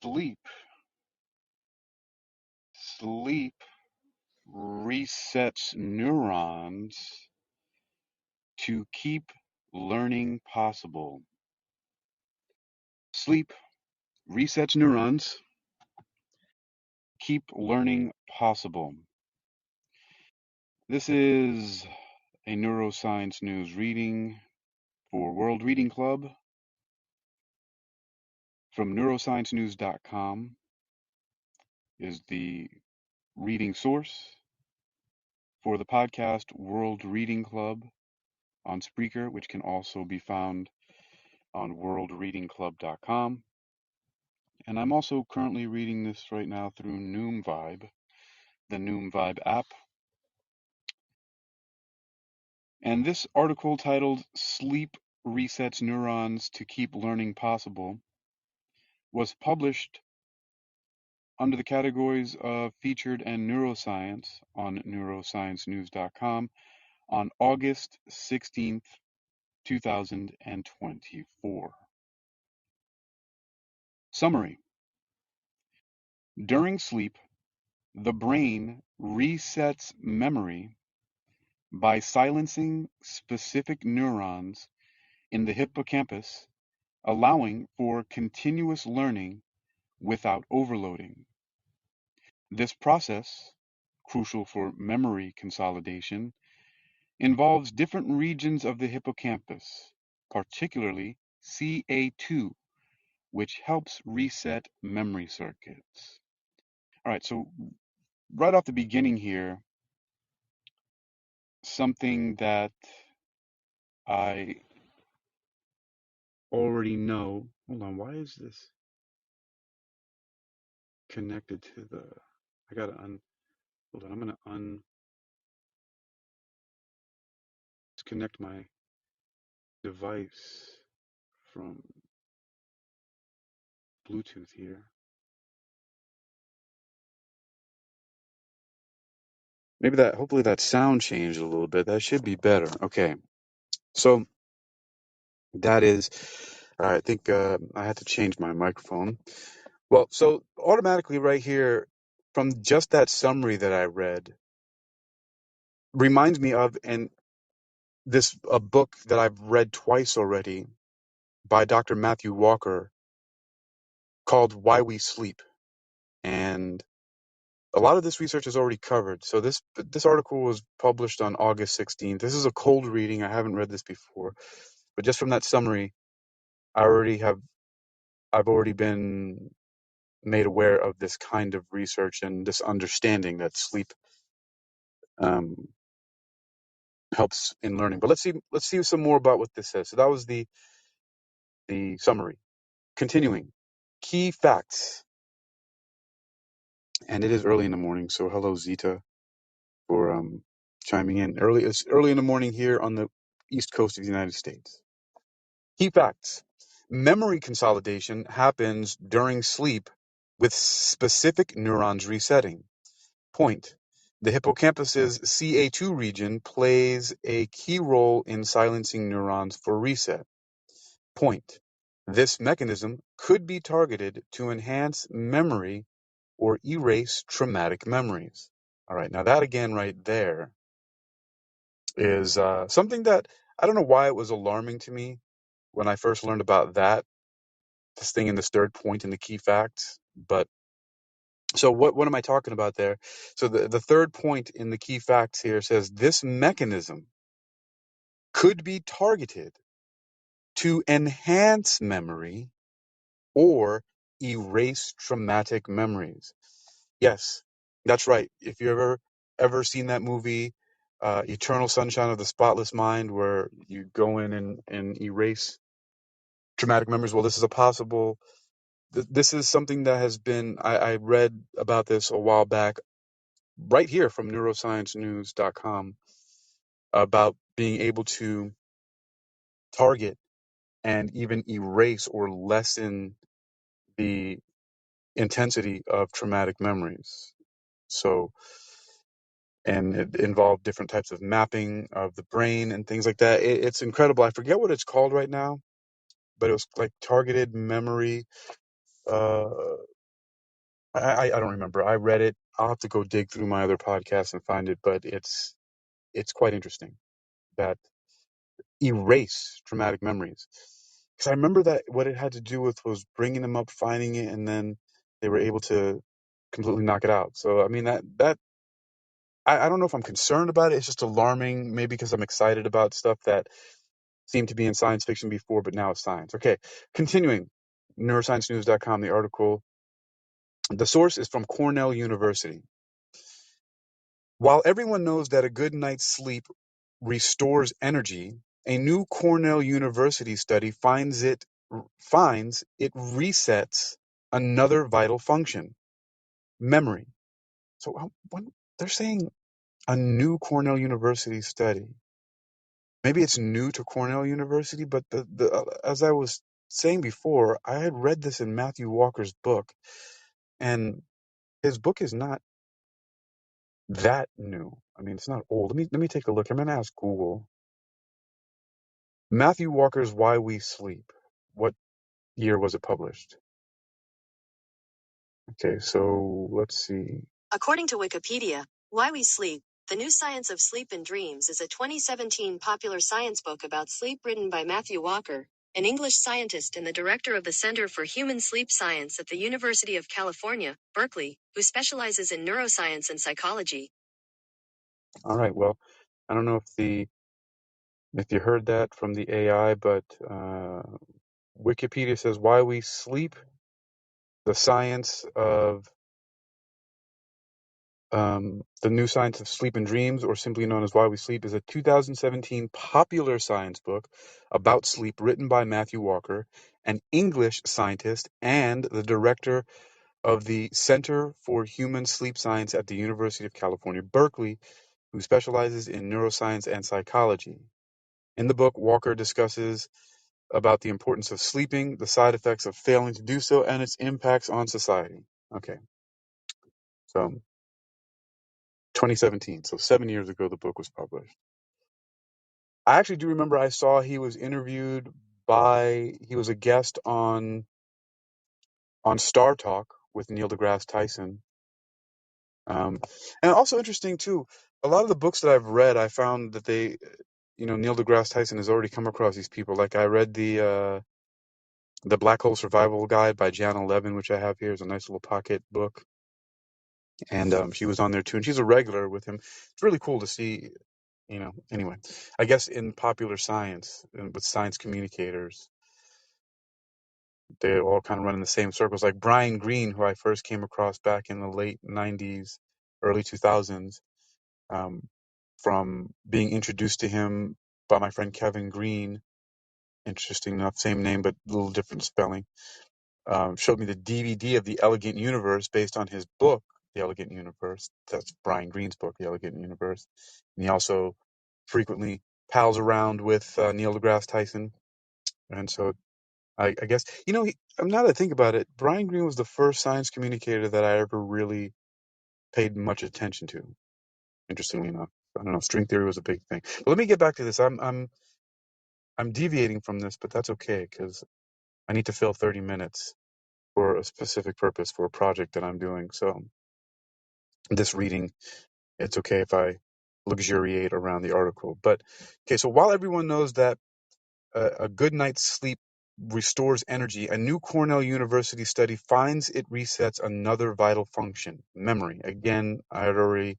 Sleep. Sleep resets neurons to keep learning possible. Sleep resets neurons, keep learning possible. This is a neuroscience news reading for World Reading Club from neurosciencenews.com is the reading source for the podcast World Reading Club on Spreaker, which can also be found on worldreadingclub.com. And I'm also currently reading this right now through Noom Vibe, the Noom Vibe app. And this article titled Sleep Resets Neurons to Keep Learning Possible was published under the categories of Featured and Neuroscience on neurosciencenews.com on August 16th, 2024. Summary. During sleep, the brain resets memory by silencing specific neurons in the hippocampus, allowing for continuous learning without overloading. This process, crucial for memory consolidation, involves different regions of the hippocampus, particularly CA2, which helps reset memory circuits. All right, so right off the beginning here, something that I already know. Hold on, why is this connected to the? I gotta hold on, I'm gonna disconnect my device from Bluetooth here. Maybe hopefully that sound changed a little bit. That should be better. Okay, so that is, I think I had to change my microphone. Well, so automatically right here, from just that summary that I read, reminds me of a book that I've read twice already by Dr. Matthew Walker called Why We Sleep. And a lot of this research is already covered. So this article was published on August 16th. This is a cold reading. I haven't read this before. But just from that summary, I've already been made aware of this kind of research and this understanding that sleep um, helps in learning. But let's see some more about what this says. So that was the summary. Continuing. Key facts. And it is early in the morning, so hello Zita for chiming in. It's early in the morning here on the east coast of the United States. Key facts. Memory consolidation happens during sleep with specific neurons resetting. Point. The hippocampus's CA2 region plays a key role in silencing neurons for reset. Point. This mechanism could be targeted to enhance memory or erase traumatic memories. All right, now that again right there is something that I don't know why it was alarming to me when I first learned about this thing in this third point in the key facts. But so what am I talking about there? So the third point in the key facts here says this mechanism could be targeted to enhance memory or erase traumatic memories. Yes, that's right. If you ever seen that movie, Eternal Sunshine of the Spotless Mind, where you go in and erase traumatic memories, well, this is a possible. This is something that has been. I read about this a while back, right here from neurosciencenews.com, about being able to target and even erase or lessen the intensity of traumatic memories. So, and it involved different types of mapping of the brain and things like that. It's incredible. I forget what it's called right now, but it was like targeted memory. I don't remember. I read it. I'll have to go dig through my other podcasts and find it, but it's quite interesting that erase traumatic memories. Because I remember that what it had to do with was bringing them up, finding it, and then they were able to completely knock it out. So I mean that I don't know if I'm concerned about it. It's just alarming, maybe because I'm excited about stuff that seemed to be in science fiction before, but now it's science. Okay, continuing. Neurosciencenews.com, the article. The source is from Cornell University. While everyone knows that a good night's sleep restores energy, a new Cornell University study finds it resets another vital function, memory. So when they're saying a new Cornell University study, maybe it's new to Cornell University, but as I was saying before, I had read this in Matthew Walker's book, and his book is not that new. I mean, it's not old. Let me take a look. I'm gonna ask Google. Matthew Walker's Why We Sleep. What year was it published? Okay, so let's see. According to Wikipedia, Why We Sleep, The New Science of Sleep and Dreams is a 2017 popular science book about sleep written by Matthew Walker, an English scientist and the director of the Center for Human Sleep Science at the University of California, Berkeley, who specializes in neuroscience and psychology. All right, well, I don't know if you heard that from the AI, but Wikipedia says Why We Sleep, the science of the New Science of Sleep and Dreams, or simply known as Why We Sleep, is a 2017 popular science book about sleep written by Matthew Walker, an English scientist and the director of the Center for Human Sleep Science at the University of California, Berkeley, who specializes in neuroscience and psychology. In the book, Walker discusses about the importance of sleeping, the side effects of failing to do so, and its impacts on society. Okay, so 2017, so 7 years ago, the book was published. I actually do remember I saw he was interviewed he was a guest on Star Talk with Neil deGrasse Tyson. And also interesting too, a lot of the books that I've read, I found that Neil deGrasse Tyson has already come across these people. Like I read the Black Hole Survival Guide by Jana Levin, which I have here. Is a nice little pocket book, and she was on there too, and she's a regular with him. It's really cool to see. Anyway, I guess in popular science and with science communicators, they all kind of run in the same circles. Like Brian Greene, who I first came across back in the late '90s, early 2000s. From being introduced to him by my friend Kevin Green, interesting enough, same name but a little different spelling, showed me the DVD of The Elegant Universe based on his book, The Elegant Universe. That's Brian Greene's book, The Elegant Universe. And he also frequently pals around with Neil deGrasse Tyson. And so I guess, now that I think about it, Brian Greene was the first science communicator that I ever really paid much attention to, interestingly enough. I don't know, string theory was a big thing. But let me get back to this. I'm deviating from this, but that's okay because I need to fill 30 minutes for a specific purpose for a project that I'm doing. So this reading, it's okay if I luxuriate around the article. But okay, so while everyone knows that a good night's sleep restores energy, a new Cornell University study finds it resets another vital function, memory. Again, I had already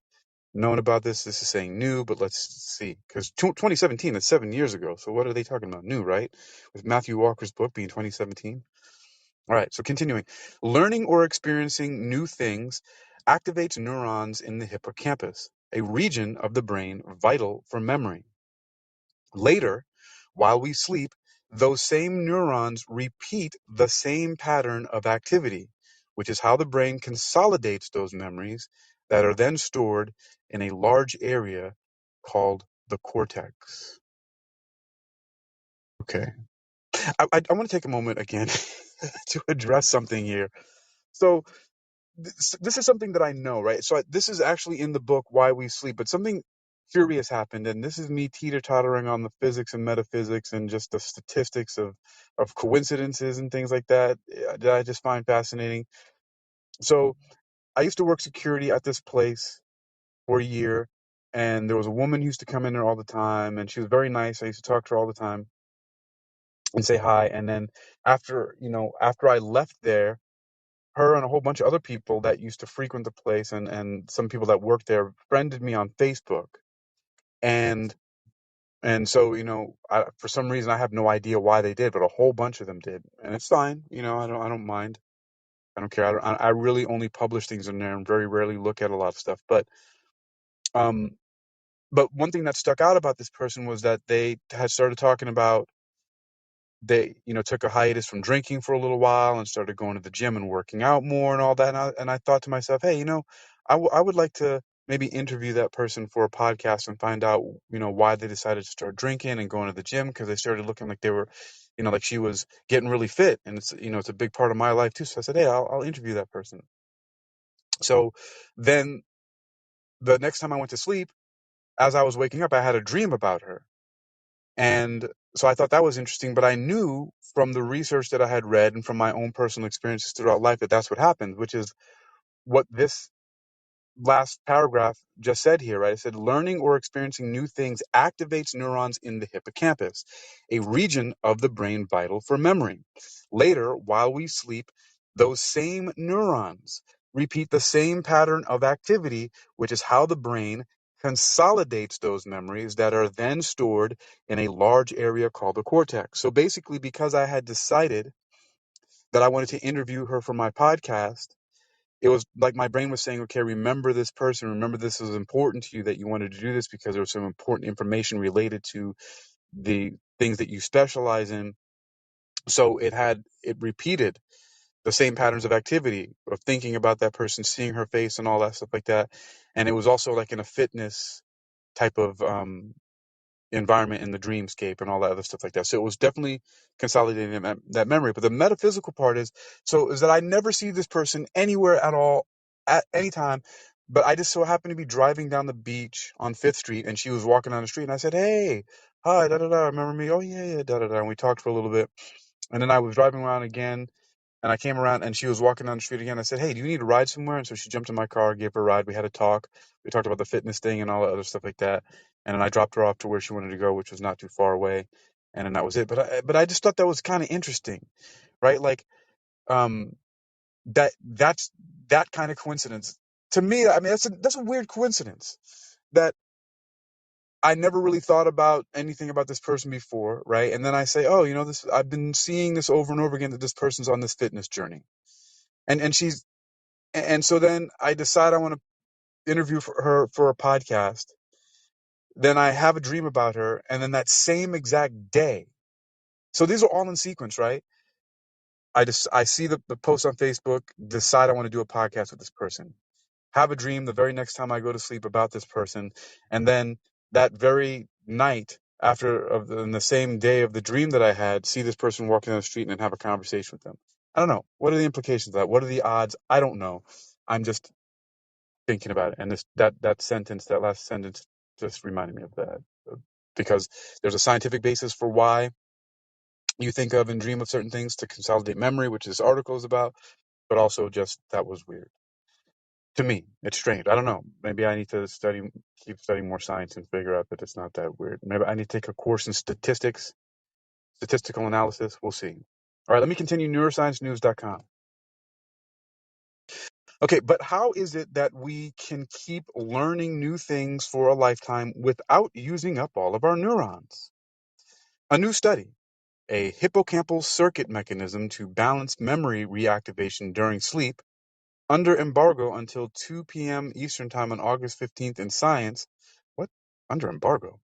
known about this. This is saying new, but let's see. Because 2017, that's 7 years ago. So what are they talking about? New, right? With Matthew Walker's book being 2017. All right, so continuing. Learning or experiencing new things activates neurons in the hippocampus, a region of the brain vital for memory. Later, while we sleep, those same neurons repeat the same pattern of activity, which is how the brain consolidates those memories that are then stored in a large area called the cortex. Okay. I want to take a moment again to address something here. So, this is something that I know, right? So this is actually in the book Why We Sleep, but something curious happened, and this is me teeter-tottering on the physics and metaphysics and just the statistics of coincidences and things like that I just find fascinating. So I used to work security at this place for a year, and there was a woman who used to come in there all the time, and she was very nice. I used to talk to her all the time and say hi. And then after I left there, her and a whole bunch of other people that used to frequent the place and some people that worked there friended me on Facebook. And so, for some reason I have no idea why they did, but a whole bunch of them did. And it's fine. I don't mind. I don't care. I really only publish things in there and very rarely look at a lot of stuff. Um, but one thing that stuck out about this person was that they had started talking about they, took a hiatus from drinking for a little while and started going to the gym and working out more and all that. And I thought to myself, hey, I would like to maybe interview that person for a podcast and find out, why they decided to start drinking and going to the gym, because they started looking like they were, like she was getting really fit. And it's a big part of my life too. So I said, hey, I'll interview that person. So then the next time I went to sleep, as I was waking up, I had a dream about her. And so I thought that was interesting, but I knew from the research that I had read and from my own personal experiences throughout life that that's what happened, which is what this last paragraph just said here, right? It said, learning or experiencing new things activates neurons in the hippocampus, a region of the brain vital for memory. Later, while we sleep, those same neurons repeat the same pattern of activity, which is how the brain consolidates those memories that are then stored in a large area called the cortex. So basically, because I had decided that I wanted to interview her for my podcast, it was like my brain was saying, okay, remember this person, remember this is important to you, that you wanted to do this because there was some important information related to the things that you specialize in. So it repeated the same patterns of activity, of thinking about that person, seeing her face and all that stuff like that. And it was also like in a fitness type of environment in the dreamscape and all that other stuff like that. So it was definitely consolidating that memory. But the metaphysical part is that I never see this person anywhere at all at any time. But I just so happened to be driving down the beach on Fifth Street, and she was walking down the street, and I said, "Hey, hi, da da da, remember me? Oh yeah, yeah, da da da." And we talked for a little bit, and then I was driving around again, and I came around and she was walking down the street again. I said, "Hey, do you need a ride somewhere?" And so she jumped in my car, gave her a ride. We had a talk. We talked about the fitness thing and all the other stuff like that. And then I dropped her off to where she wanted to go, which was not too far away. And then that was it. But I just thought that was kind of interesting, right? Like, um, that's that kind of coincidence to me. I mean, that's a weird coincidence that I never really thought about anything about this person before, right? And then I say, oh, this, I've been seeing this over and over again, that this person's on this fitness journey. And she's And so then I decide I want to interview her for a podcast. Then I have a dream about her. And then that same exact day. So these are all in sequence, right? I see the post on Facebook, decide I want to do a podcast with this person. Have a dream the very next time I go to sleep about this person. And then that very night in the same day of the dream that I had, see this person walking down the street and then have a conversation with them. I don't know. What are the implications of that? What are the odds? I don't know. I'm just thinking about it. And that last sentence just reminded me of that, because there's a scientific basis for why you think of and dream of certain things to consolidate memory, which this article is about, but also just that was weird. To me, it's strange. I don't know. Maybe I need to keep studying more science and figure out that it's not that weird. Maybe I need to take a course in statistical analysis. We'll see. All right, let me continue. Neurosciencenews.com. Okay, but how is it that we can keep learning new things for a lifetime without using up all of our neurons? A new study, a hippocampal circuit mechanism to balance memory reactivation during sleep, under embargo until 2 p.m. Eastern Time on August 15th in Science. What? Under embargo?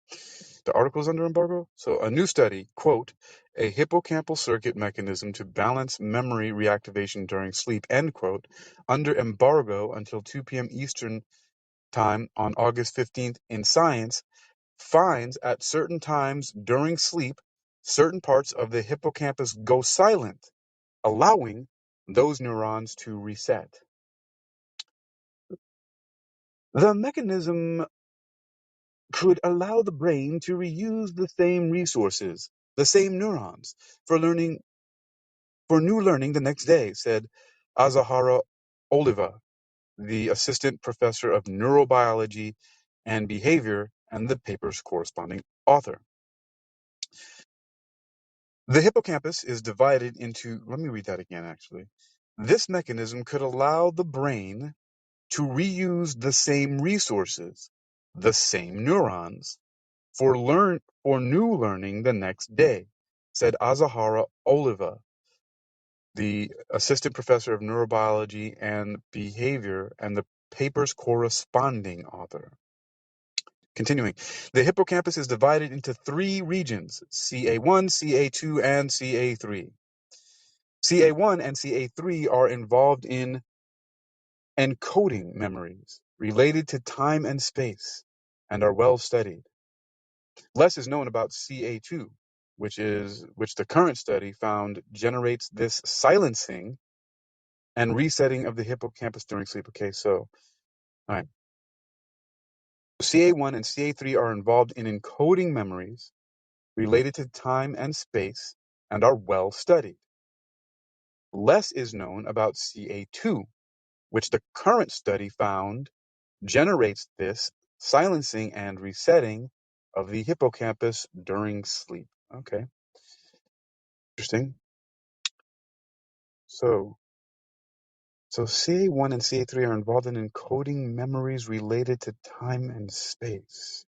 The article's under embargo? So a new study, quote, a hippocampal circuit mechanism to balance memory reactivation during sleep, end quote, under embargo until 2 p.m. Eastern Time on August 15th in Science, finds at certain times during sleep, certain parts of the hippocampus go silent, allowing those neurons to reset. The mechanism could allow the brain to reuse the same resources, the same neurons, for new learning the next day, said Azahara Oliva, the assistant professor of neurobiology and behavior and the paper's corresponding author. The hippocampus is divided into, let me read that again actually. This mechanism could allow the brain to reuse the same resources, the same neurons, for new learning the next day, said Azahara Oliva, the assistant professor of neurobiology and behavior and the paper's corresponding author. Continuing, the hippocampus is divided into three regions, CA1, CA2, and CA3. CA1 and CA3 are involved in encoding memories related to time and space and are well studied. Less is known about CA2, which the current study found generates this silencing and resetting of the hippocampus during sleep. Okay, so all right. CA1 and CA3 are involved in encoding memories related to time and space and are well studied. Less is known about CA2, which the current study found generates this silencing and resetting of the hippocampus during sleep. Okay, interesting. So CA1 and CA3 are involved in encoding memories related to time and space.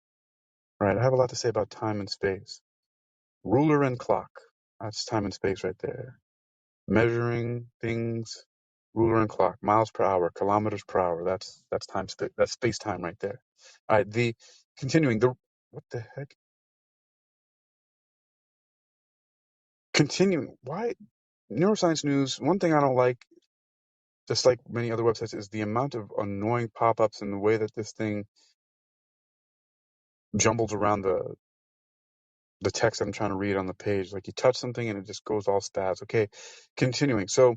All right, I have a lot to say about time and space. Ruler and clock. That's time and space right there. Measuring things, ruler and clock, miles per hour, kilometers per hour. That's time space. That's space time right there. All right, what the heck? Continuing. Why neuroscience news? One thing I don't like, just like many other websites, is the amount of annoying pop-ups and the way that this thing jumbles around the text I'm trying to read on the page. Like you touch something and it just goes all spaz. Okay, continuing. So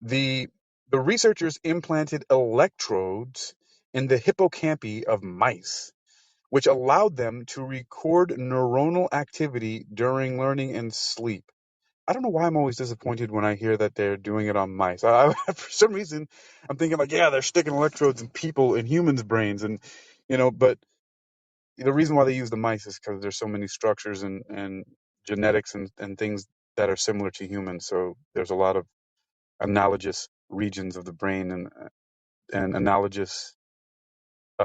the researchers implanted electrodes in the hippocampi of mice, which allowed them to record neuronal activity during learning and sleep. I don't know why I'm always disappointed when I hear that they're doing it on mice. For some reason, I'm thinking like, yeah, they're sticking electrodes in people in humans' brains, and but the reason why they use the mice is because there's so many structures and genetics and things that are similar to humans. So there's a lot of analogous regions of the brain and analogous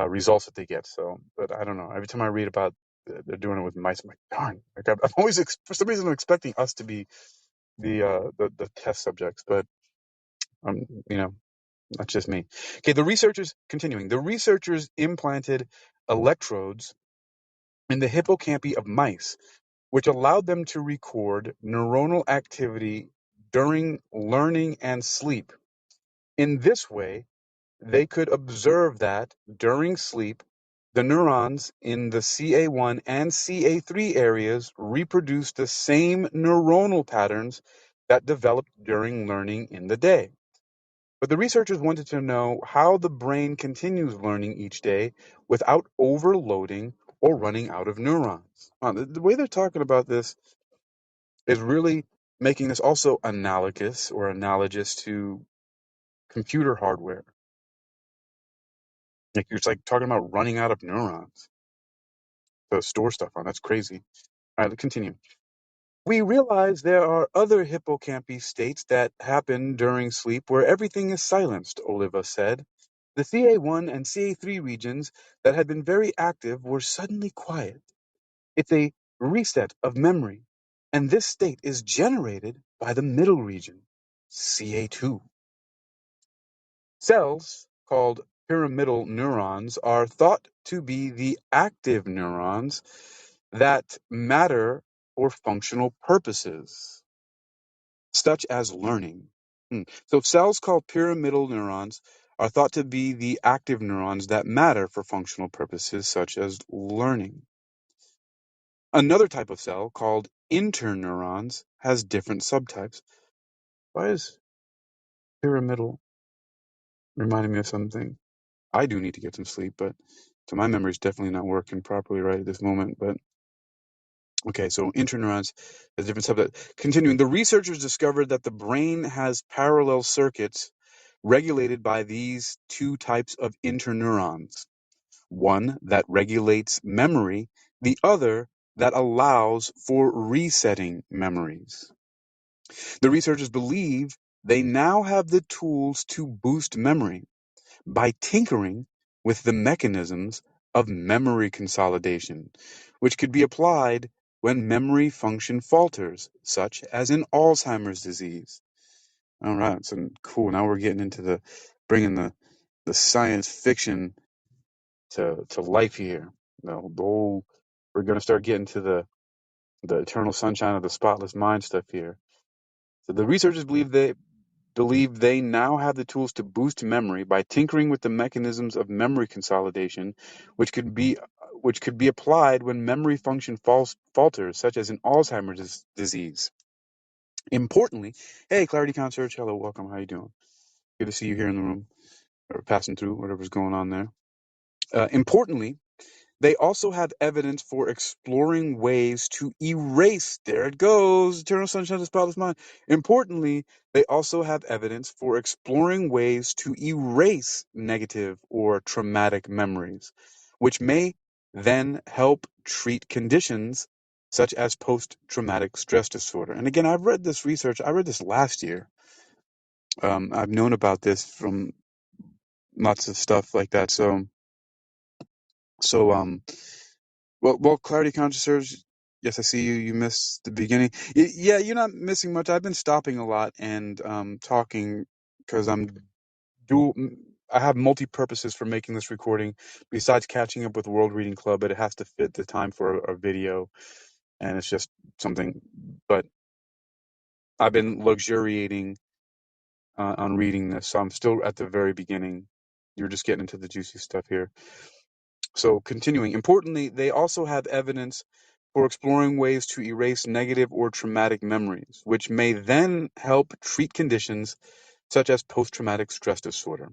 results that they get. So, but I don't know. Every time I read about they're doing it with mice, I'm like, darn. Like I'm always for some reason I'm expecting us to be the test subjects, but you know, that's just me. Okay, the researchers implanted electrodes in the hippocampi of mice, which allowed them to record neuronal activity during learning and sleep. In this way, they could observe that during sleep, the neurons in the CA1 and CA3 areas reproduce the same neuronal patterns that developed during learning in the day. But the researchers wanted to know how the brain continues learning each day without overloading or running out of neurons. The way they're talking about this is really making this also analogous to computer hardware. Like it's like talking about running out of neurons to store stuff on. That's crazy. All right, let's continue. We realize there are other hippocampy states that happen during sleep where everything is silenced, Oliva said. The CA1 and CA3 regions that had been very active were suddenly quiet. It's a reset of memory, and this state is generated by the middle region, CA2. Cells, called pyramidal neurons, are thought to be the active neurons that matter for functional purposes, such as learning. So cells called pyramidal neurons are thought to be the active neurons that matter for functional purposes, such as learning. Another type of cell, called interneurons, has different subtypes. Why is pyramidal reminding me of something? I do need to get some sleep, but so my memory is definitely not working properly right at this moment. But okay, so interneurons has different subtypes. Continuing, the researchers discovered that the brain has parallel circuits regulated by these two types of interneurons, one that regulates memory, the other that allows for resetting memories. The researchers believe they now have the tools to boost memory by tinkering with the mechanisms of memory consolidation, which could be applied when memory function falters, such as in Alzheimer's disease. All right, so cool. Now we're getting into bringing the science fiction to life here. The whole, we're going to start getting to the eternal sunshine of the spotless mind stuff here. So the researchers believe they now have the tools to boost memory by tinkering with the mechanisms of memory consolidation, which could be applied when memory function falters, such as in Alzheimer's disease. Importantly, hey, Clarity Concierge, hello, welcome. How you doing? Good to see you here in the room, or passing through, whatever's going on there. Importantly, they also have evidence for exploring ways to erase, there it goes, eternal sunshine of the spotless mind. Importantly, they also have evidence for exploring ways to erase negative or traumatic memories, which may then help treat conditions such as post-traumatic stress disorder. And again, I've read this research, I read this last year. I've known about this from lots of stuff like that. So, well, Clarity Conscious Surge, yes, I see you. You missed the beginning. Yeah, you're not missing much. I've been stopping a lot and talking because I have multi purposes for making this recording. Besides catching up with World Reading Club, but it has to fit the time for a video, and it's just something. But I've been luxuriating on reading this, so I'm still at the very beginning. You're just getting into the juicy stuff here. So continuing, importantly, they also have evidence for exploring ways to erase negative or traumatic memories, which may then help treat conditions such as post-traumatic stress disorder.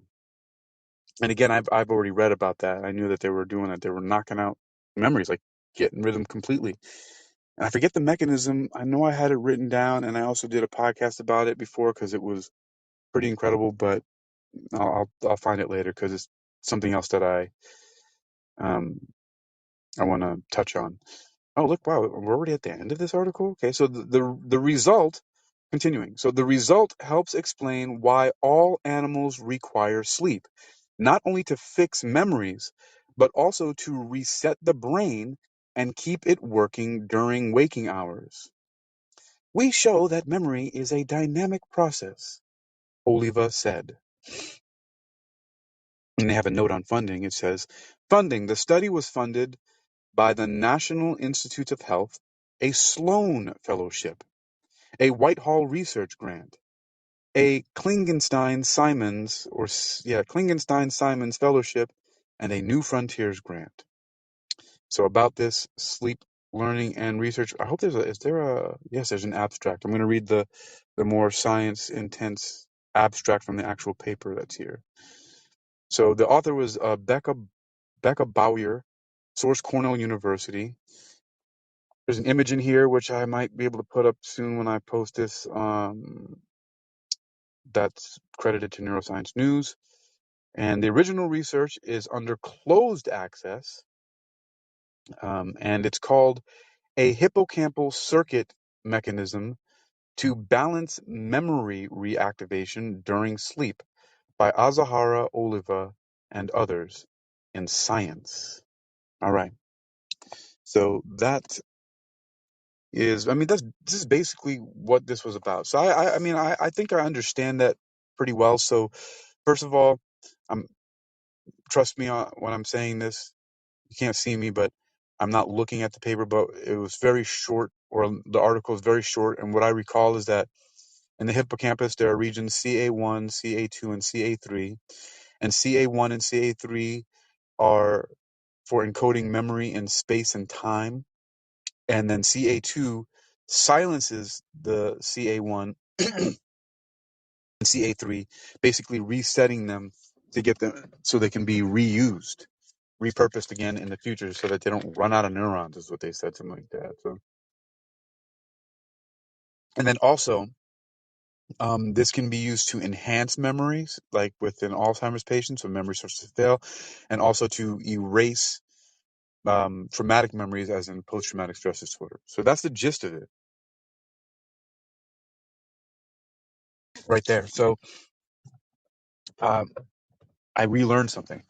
And again, I've already read about that. I knew that they were doing it. They were knocking out memories, like getting rid of them completely. And I forget the mechanism. I know I had it written down, and I also did a podcast about it before because it was pretty incredible. But I'll find it later because it's something else that I want to touch on. Oh, look, wow, we're already at the end of this article. Okay, so the result, continuing. So the result helps explain why all animals require sleep, not only to fix memories, but also to reset the brain and keep it working during waking hours. We show that memory is a dynamic process, Oliva said. And they have a note on funding. It says, funding. The study was funded by the National Institutes of Health, a Sloan Fellowship, a Whitehall Research Grant, a Klingenstein-Simons Fellowship, and a New Frontiers Grant. So about this sleep learning and research, I hope there's an abstract. I'm going to read the more science intense abstract from the actual paper that's here. So the author was Becca Bowyer, source Cornell University. There's an image in here which I might be able to put up soon when I post this. That's credited to NeuroScience News. And the original research is under closed access, and it's called a hippocampal circuit mechanism to balance memory reactivation during sleep by Azahara Oliva and others in Science. All right. So that is, this is basically what this was about. So I think I understand that pretty well. So first of all, trust me when I'm saying this. You can't see me, but I'm not looking at the paper, but it was very short, or the article is very short. And what I recall is that in the hippocampus, there are regions CA1, CA2, and CA3. And CA1 and CA3 are for encoding memory in space and time. And then CA2 silences the CA1 and CA3, basically resetting them to get them so they can be repurposed again in the future so that they don't run out of neurons, is what they said, something like that. So, and then also This can be used to enhance memories, like within Alzheimer's patients when memory starts to fail, and also to erase traumatic memories, as in post-traumatic stress disorder. So that's the gist of it right there. So um, I relearned something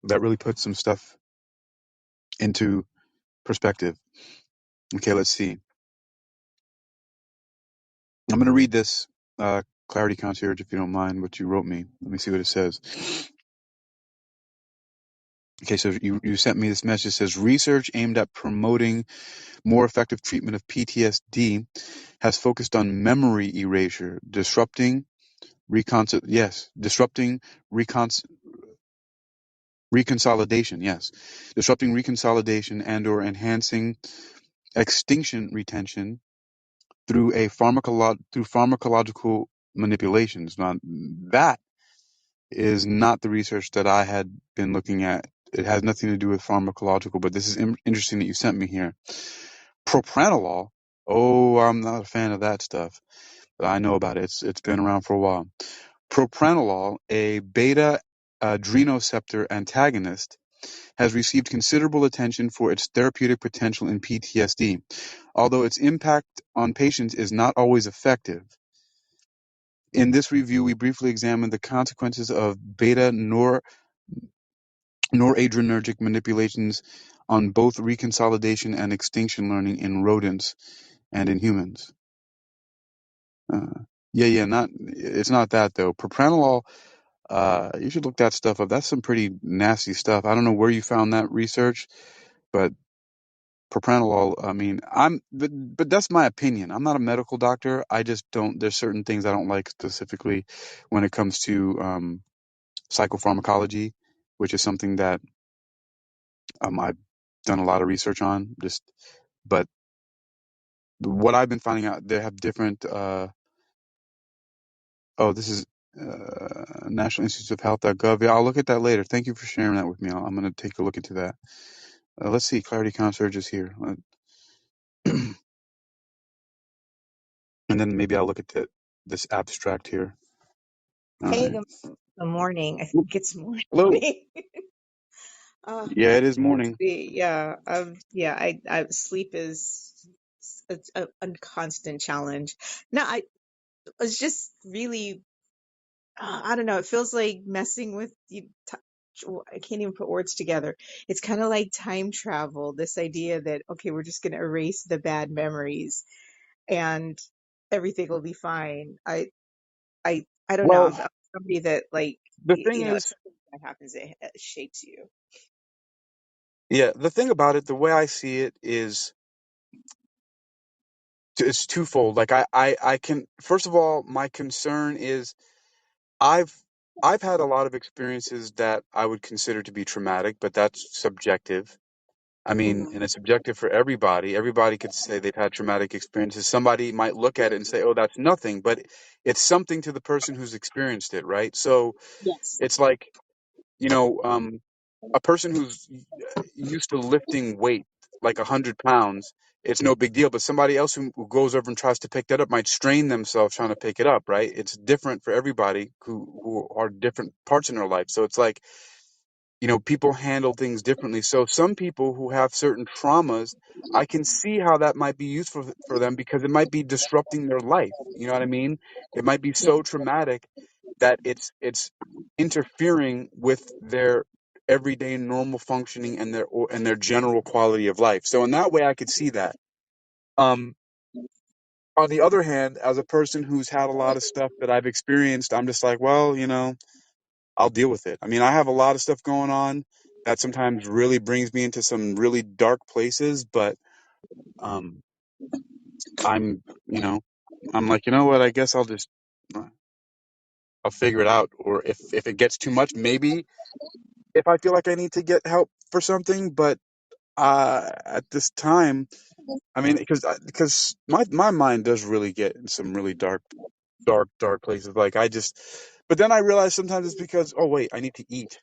that really put some stuff into perspective. Okay, let's see. I'm going to read this, Clarity Concierge, if you don't mind what you wrote me. Let me see what it says. Okay, so you sent me this message. It says research aimed at promoting more effective treatment of PTSD has focused on memory erasure, disrupting reconsolidation, yes, disrupting reconsolidation and or enhancing extinction retention through through pharmacological manipulations. Now, that is not the research that I had been looking at. It has nothing to do with pharmacological, but this is interesting that you sent me here. Propranolol. Oh, I'm not a fan of that stuff, but I know about it. It's been around for a while. Propranolol, a beta adrenoceptor antagonist, has received considerable attention for its therapeutic potential in PTSD, although its impact on patients is not always effective. In this review, we briefly examined the consequences of beta noradrenergic manipulations on both reconsolidation and extinction learning in rodents and in humans. It's not that though. Propranolol, you should look that stuff up. That's some pretty nasty stuff. I don't know where you found that research, but propranolol, I mean, but that's my opinion. I'm not a medical doctor. I just don't, there's certain things I don't like specifically when it comes to, psychopharmacology, which is something that, I've done a lot of research on, but what I've been finding out, they have different, this is, National Institutes of Health.gov. Yeah, I'll look at that later. Thank you for sharing that with me. I'm going to take a look into that. Let's see. Clarity Concierge is here. And then maybe I'll look at this abstract here. All Hey, right. good morning. I think it's morning. Hello. uh, Yeah, it is morning. yeah, sleep is a constant challenge. No, I was just really, I don't know. It feels like messing with you. I can't even put words together. It's kind of like time travel. This idea that okay, we're just going to erase the bad memories and everything will be fine. I don't know. Well, I'm somebody that like the thing if is, something like that happens, it shapes you. yeah, the thing about it, the way I see it is, it's twofold. Like I can, first of all, my concern is I've I've had a lot of experiences that I would consider to be traumatic, but that's subjective. I mean, and it's subjective for everybody. Everybody could say they've had traumatic experiences. Somebody might look at it and say, "Oh, that's nothing," but it's something to the person who's experienced it, right? So Yes. it's like, you know, a person who's used to lifting weight, like 100 pounds, it's no big deal. But somebody else who goes over and tries to pick that up might strain themselves trying to pick it up, right? It's different for everybody who are different parts in their life. So it's like, people handle things differently. So some people who have certain traumas, I can see how that might be useful for them because it might be disrupting their life. You know what I mean? It might be Yeah. so traumatic that it's interfering with their everyday normal functioning and their general quality of life. So in that way, I could see that. Um, on the other hand, as a person who's had a lot of stuff that I've experienced, I'm just like, well, I'll deal with it. I mean, I have a lot of stuff going on that sometimes really brings me into some really dark places, but um, I'm, you know, I'm like, you know what? I guess I'll figure it out. Or if it gets too much, maybe if I feel like I need to get help for something, but at this time, I mean, because my mind does really get in some really dark places. Like but then I realize sometimes it's because, oh wait, I need to eat.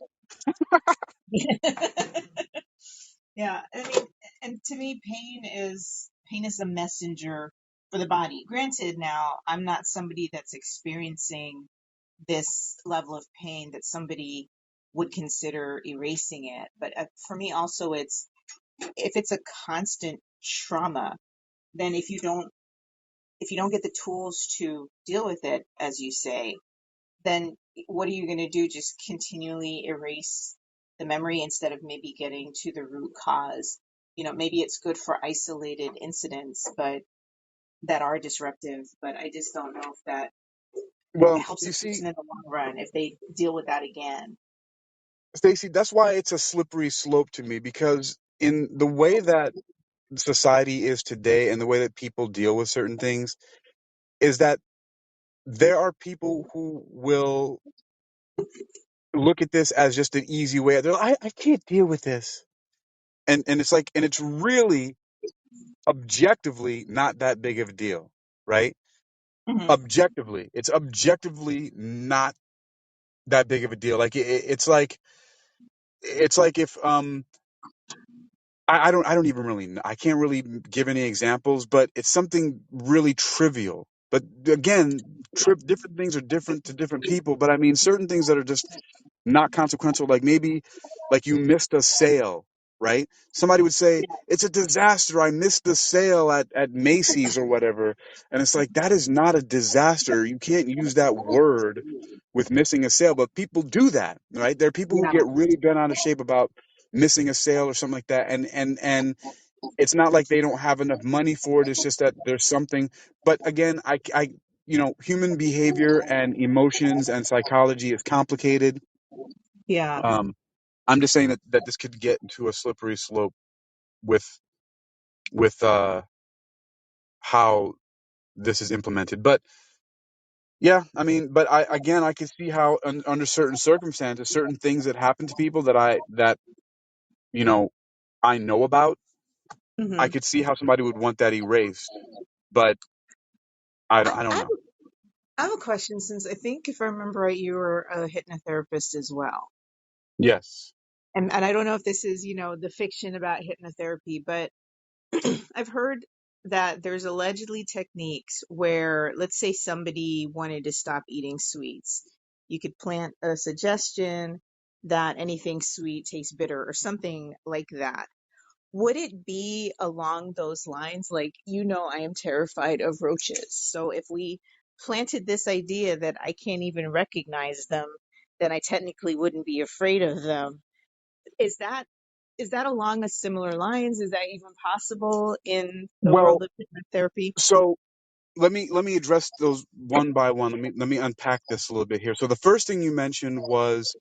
Yeah. I mean, and to me, pain is a messenger. for the body. Granted, now I'm not somebody that's experiencing this level of pain that somebody would consider erasing it. But for me, also, it's if it's a constant trauma, then if you don't get the tools to deal with it, as you say, then what are you going to do? Just continually erase the memory instead of maybe getting to the root cause? You know, maybe it's good for isolated incidents, but that are disruptive. But I just don't know if that Well, helps a you see, person in the long run if they deal with that again. Stacey, that's why it's a slippery slope to me, because in the way that society is today and the way that people deal with certain things is that there are people who will look at this as just an easy way. They're like, I can't deal with this. And it's like, and it's really objectively not that big of a deal, right? Hmm. Objectively, it's objectively not that big of a deal. Like it's like if I don't even really I can't really give any examples, but it's something really trivial. But again, different things are different to different people. But I mean, certain things that are just not consequential, like maybe like you missed a sale, right? Somebody would say, it's a disaster. I missed the sale at Macy's or whatever. And it's like, that is not a disaster. You can't use that word with missing a sale, but people do that, right? There are people who Yeah, get really bent out of shape about missing a sale or something like that. And it's not like they don't have enough money for it. It's just that there's something, but again, human behavior and emotions and psychology is complicated. yeah, um, I'm just saying that this could get into a slippery slope with with how this is implemented. But yeah, I mean, but I can see how under certain circumstances, certain things that happen to people that you know I know about, I hmm. could see how somebody would want that erased. But I I don't have, know. I have a question since I think if I remember right, you were a hypnotherapist as well. Yes. And I don't know if this is, the fiction about hypnotherapy, but I've heard that there's allegedly techniques where, let's say somebody wanted to stop eating sweets. You could plant a suggestion that anything sweet tastes bitter or something like that. Would it be along those lines? Like, I am terrified of roaches. So if we planted this idea that I can't even recognize them, then I technically wouldn't be afraid of them. Is that along a similar lines? Is that even possible in the Well, world of hypnotherapy? so let me address those one by one. Let me unpack this a little bit here. So the first thing you mentioned was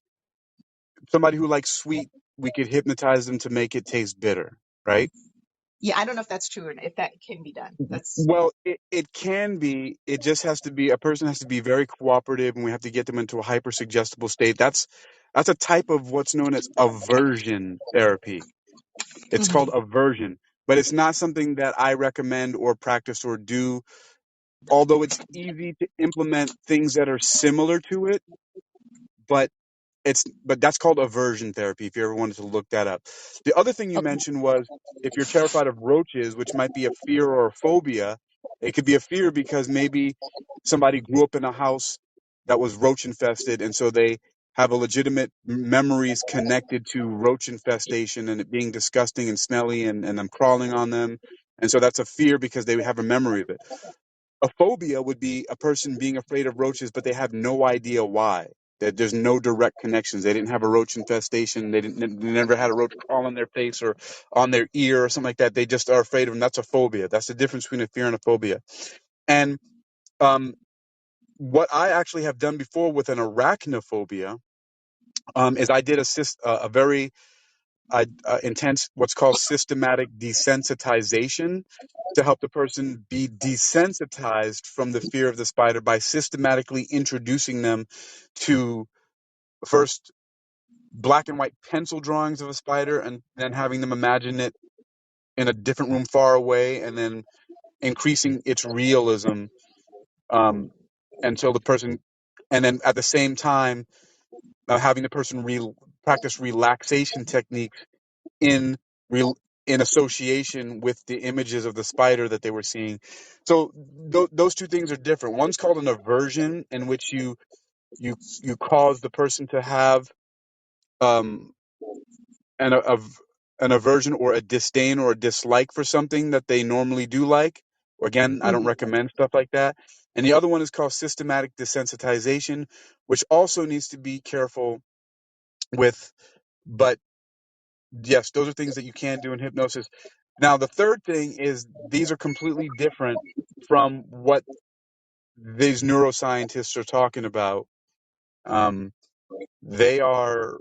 somebody who likes sweet. We could hypnotize them to make it taste bitter, right? Yeah, I don't know if that's true or if that can be done. That's Well, it can be. It just has to be, a person has to be very cooperative, and we have to get them into a hyper suggestible state. That's a type of what's known as aversion therapy. It's called Mhm. aversion, but it's not something that I recommend or practice or do. Although it's easy to implement things that are similar to it, but that's called aversion therapy, if you ever wanted to look that up. The other thing you Okay. mentioned was if you're terrified of roaches, which might be a fear or a phobia. It could be a fear because maybe somebody grew up in a house that was roach infested, and so they have a legitimate memories connected to roach infestation and it being disgusting and smelly, and them crawling on them, and so that's a fear because they have a memory of it. A phobia would be a person being afraid of roaches, but they have no idea why. There's no direct connections. They didn't have a roach infestation. They never had a roach crawl on their face or on their ear or something like that. They just are afraid of them. That's a phobia. That's the difference between a fear and a phobia. And um, what I actually have done before with an arachnophobia is I did a very intense, what's called systematic desensitization, to help the person be desensitized from the fear of the spider by systematically introducing them to first black and white pencil drawings of a spider, and then having them imagine it in a different room far away, and then increasing its realism um, until the person, and then at the same time having the person practice relaxation techniques in in association with the images of the spider that they were seeing. So those two things are different. One's called an aversion, in which you cause the person to have um, an aversion or a disdain or a dislike for something that they normally do like. Or again, I don't Hmm. recommend stuff like that. And the other one is called systematic desensitization, which also needs to be careful with. But yes, those are things that you can do in hypnosis. Now, the third thing is these are completely different from what these neuroscientists are talking about. Um, they are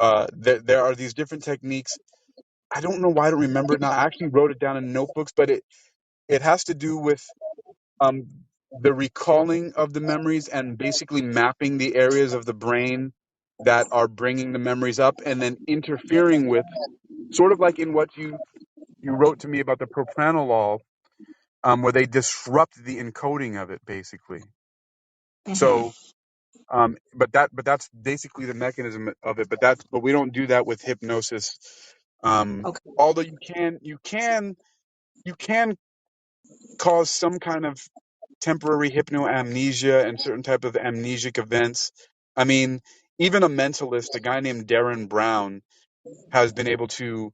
there are these different techniques. I don't know why I don't remember it now. I actually wrote it down in notebooks, but it has to do with um, the recalling of the memories and basically mapping the areas of the brain that are bringing the memories up, and then interfering with, sort of like in what you wrote to me about the propranolol, where they disrupt the encoding of it, basically. Hmm. So, but that's basically the mechanism of it. But we don't do that with hypnosis. Okay. Although you can cause some kind of temporary hypnoamnesia and certain type of amnesic events. I mean, even a mentalist, a guy named Darren Brown, has been able to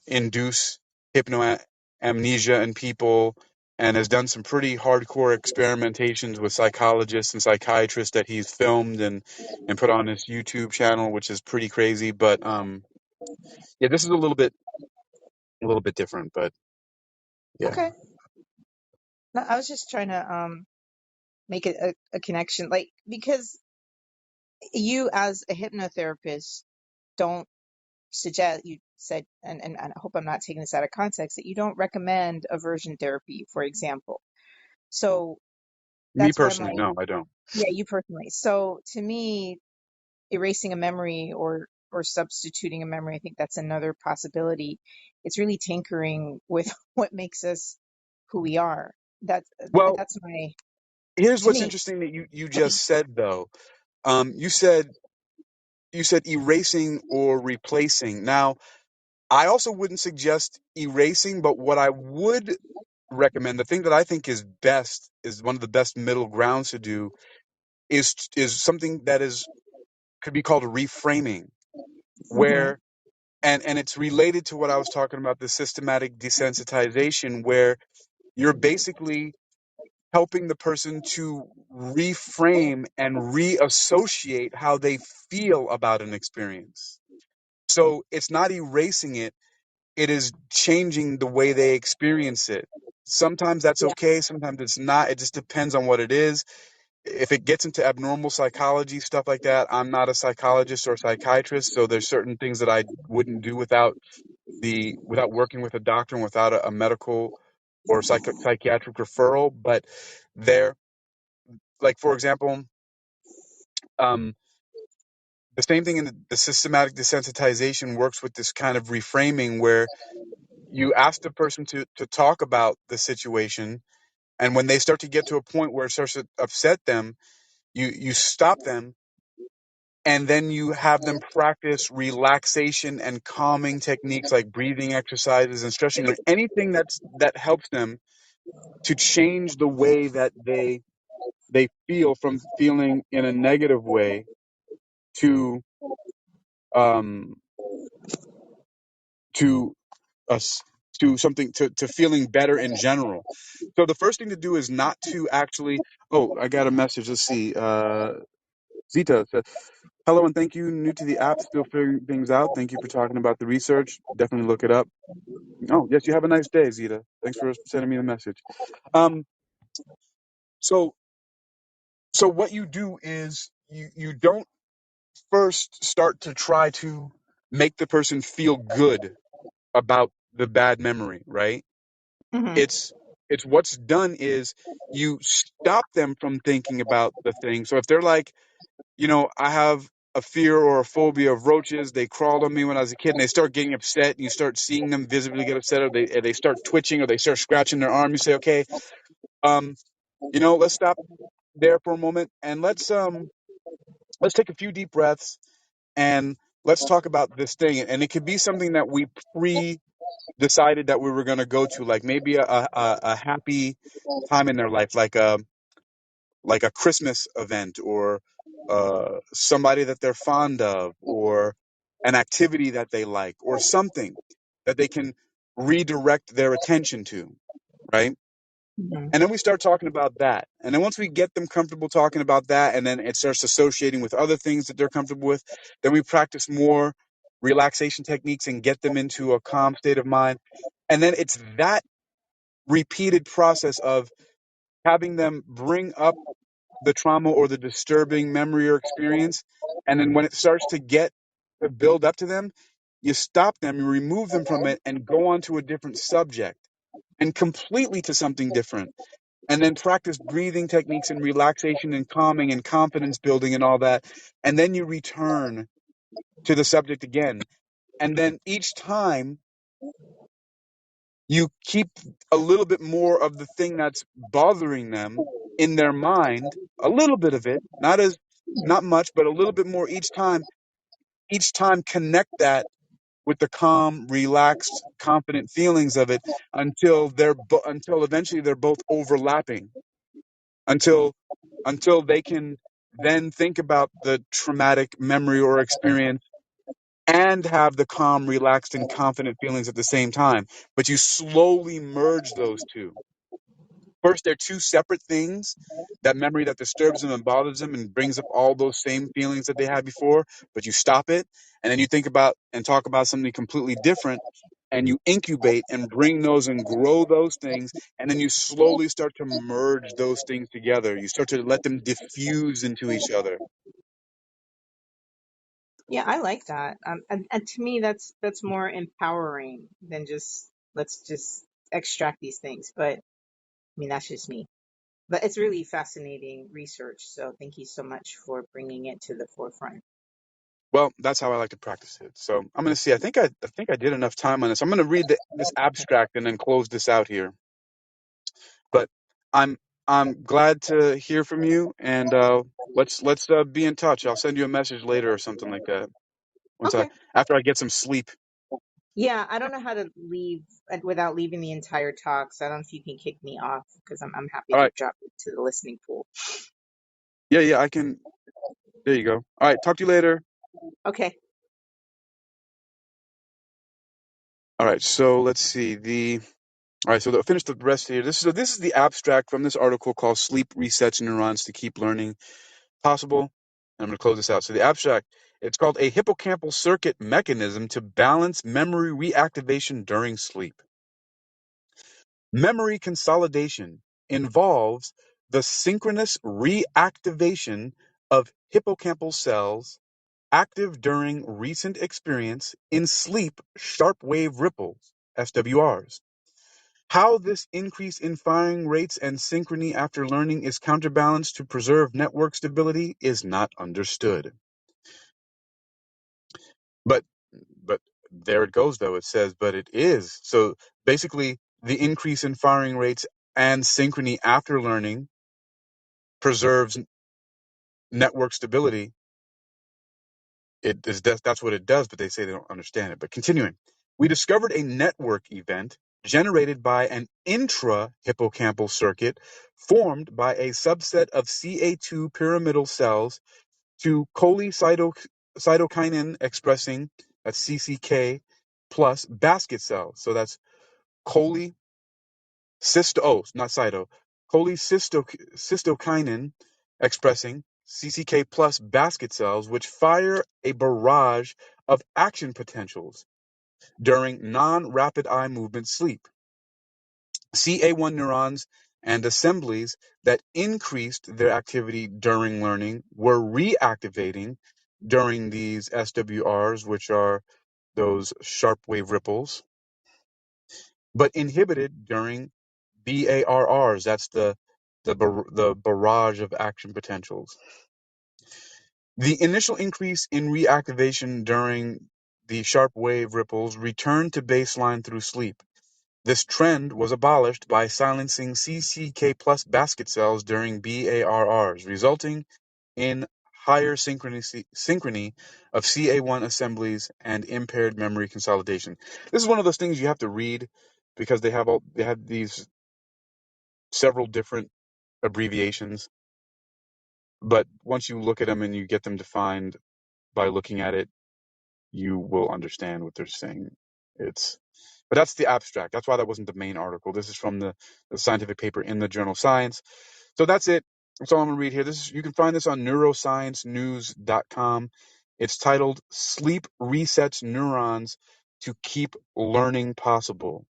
induce hypnoamnesia in people, and has done some pretty hardcore experimentations with psychologists and psychiatrists that he's filmed and put on his YouTube channel, which is pretty crazy. But yeah, this is a little bit different, but yeah. Okay. No, I was just trying to make it a connection, like, because you as a hypnotherapist don't suggest, you said, and I hope I'm not taking this out of context, that you don't recommend aversion therapy, for example. So Me that's why I'm personally, like, no, I don't. yeah, you personally. So to me, erasing a memory or substituting a memory, I think that's another possibility. It's really tinkering with what makes us who we are. That's Well, that's my, here's to what's me. interesting that you just said though. You said erasing or replacing. Now, I also wouldn't suggest erasing, but what I would recommend, the thing that I think is best, is one of the best middle grounds to do, is something that is could be called reframing, Hmm. where and it's related to what I was talking about, the systematic desensitization, where you're basically helping the person to reframe and reassociate how they feel about an experience. So it's not erasing it, it is changing the way they experience it. Sometimes that's Yeah. okay, sometimes it's not. It just depends on what it is. If it gets into abnormal psychology, stuff like that, I'm not a psychologist or a psychiatrist, so there's certain things that I wouldn't do without working with a doctor and without a medical or psychiatric referral. But there, like for example, um, the same thing in the systematic desensitization works with this kind of reframing, where you ask the person to talk about the situation, and when they start to get to a point where it starts to upset them, you stop them, and then you have them practice relaxation and calming techniques like breathing exercises and stretching, or anything that helps them to change the way that they feel, from feeling in a negative way to um to us to something, to feeling better in general. So the first thing to do is not to actually. Oh, I got a message. Let's see. Zita said, "Hello and thank you. New to the app, still figuring things out. Thank you for talking about the research. Definitely look it up." Oh, yes. You have a nice day, Zita. Thanks for sending me the message. Um. So what you do is you don't first start to try to make the person feel good about the bad memory, right? Hmm. It's what's done is you stop them from thinking about the thing. So if they're like, I have a fear or a phobia of roaches, they crawled on me when I was a kid, and they start getting upset, and you start seeing them visibly get upset, or they start twitching, or they start scratching their arm. You say, okay, um, let's stop there for a moment, and let's take a few deep breaths, and let's talk about this thing. And it could be something that we decided that we were going to go to, like maybe a happy time in their life, like a Christmas event, or somebody that they're fond of, or an activity that they like, or something that they can redirect their attention to, right? Mhm. And then we start talking about that. And then once we get them comfortable talking about that, and then it starts associating with other things that they're comfortable with, then we practice more relaxation techniques and get them into a calm state of mind. And then it's that repeated process of having them bring up the trauma or the disturbing memory or experience. And then when it starts to build up to them, you stop them, you remove them from it, and go on to a different subject and completely to something different. And then practice breathing techniques and relaxation and calming and confidence building and all that. And then you return to the subject again. And then each time you keep a little bit more of the thing that's bothering them in their mind, a little bit of it, not much, but a little bit more each time connect that with the calm, relaxed, confident feelings of it until until eventually they're both overlapping, until they can then think about the traumatic memory or experience and have the calm, relaxed, and confident feelings at the same time. But you slowly merge those two. First, they're two separate things. That memory that disturbs them and bothers them and brings up all those same feelings that they had before, but you stop it, and then you think about and talk about something completely different, and you incubate and bring those and grow those things, and then you slowly start to merge those things together. You start to let them diffuse into each other. Yeah, I like that. And to me, that's more empowering than just let's just extract these things. But I mean, that's just me. But it's really fascinating research. So thank you so much for bringing it to the forefront. Well, that's how I like to practice it. So I'm going to see. I think I did enough time on this. I'm going to read this abstract and then close this out here. But I'm glad to hear from you, and let's be in touch. I'll send you a message later or something like that Okay. after I get some sleep. Yeah, I don't know how to leave without leaving the entire talk. So I don't know if you can kick me off because I'm happy All to right. drop it to the listening pool. Yeah, yeah, I can. There you go. All right. Talk to you later. Okay. All right. So let's see All right. So to finish the rest here. This is the abstract from this article called "Sleep Resets Neurons to Keep Learning Possible." And I'm going to close this out. So the abstract. It's called a hippocampal circuit mechanism to balance memory reactivation during sleep. Memory consolidation involves the synchronous reactivation of hippocampal cells active during recent experience in sleep sharp wave ripples, SWRs. How this increase in firing rates and synchrony after learning is counterbalanced to preserve network stability is not understood. But but there it goes though. It says, but it is. So basically the increase in firing rates and synchrony after learning preserves network stability. That's what it does, but they say they don't understand it. But continuing, we discovered a network event generated by an intra-hippocampal circuit formed by a subset of CA2 pyramidal cells to cholecytokinin expressing, that's CCK, plus basket cells. So that's not cyto, cholecystokinin expressing CCK plus basket cells, which fire a barrage of action potentials during non-rapid eye movement sleep. CA1 neurons and assemblies that increased their activity during learning were reactivating during these SWRs, which are those sharp wave ripples, but inhibited during BARRs. That's the barrage of action potentials. The initial increase in reactivation during the sharp wave ripples returned to baseline through sleep. This trend was abolished by silencing CCK plus basket cells during BARRs, resulting in higher synchrony of CA1 assemblies and impaired memory consolidation. This is one of those things you have to read because they have these several different abbreviations, but once you look at them and you get them defined by looking at it, you will understand what they're saying. But that's the abstract. That's why that wasn't the main article. This is from the scientific paper in the journal Science. So that's it. That's all I'm going to read here. You can find this on neurosciencenews.com. It's titled Sleep Resets Neurons to Keep Learning Possible.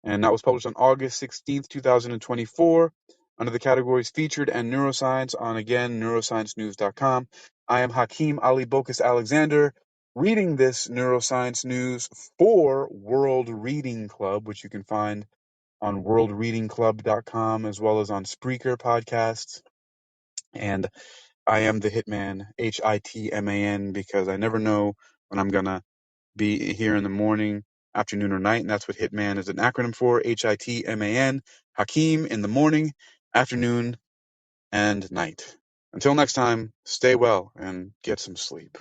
And that was published on August 16th, 2024, under the categories Featured and Neuroscience on, again, neurosciencenews.com. I am Hakeem Ali Bokus Alexander, reading this neuroscience news for World Reading Club, which you can find on worldreadingclub.com as well as on Spreaker podcasts. And I am the Hitman, Hitman, because I never know when I'm going to be here in the morning, afternoon, or night, and that's what Hitman is an acronym for. Hitman, Hakeem in the morning, afternoon, and night. Until next time, stay well and get some sleep.